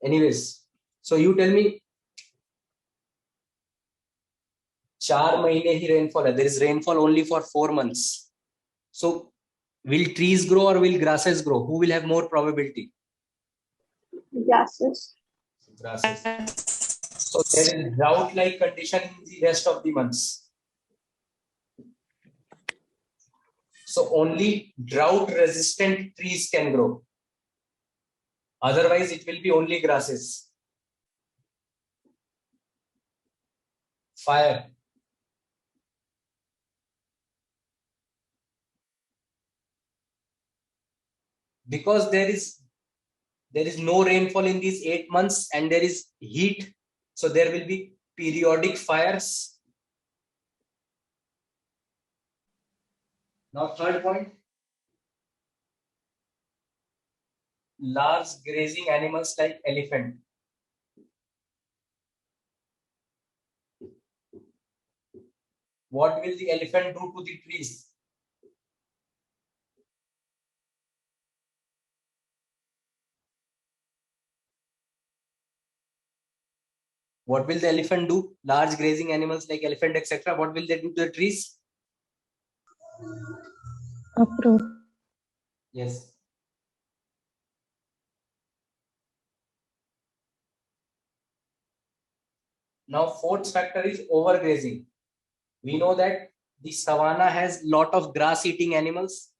Anyways, so you tell me, 4 महीने ही rainfall है. There is rainfall only for 4 months. So will trees grow or will grasses grow? Who will have more probability? Grasses. Grasses. So there is drought-like condition in the rest of the months. So only drought-resistant trees can grow. Otherwise, it will be only grasses. Fire. Because there is no rainfall in these 8 months and there is heat, so there will be periodic fires. Now third point, large grazing animals like elephant. What will the elephant do to the trees? What will the elephant do? Large grazing animals like elephant, etc. What will they do to the trees? Uproot. Yes. Now fourth factor is overgrazing. We know that the savanna has lot of grass eating animals.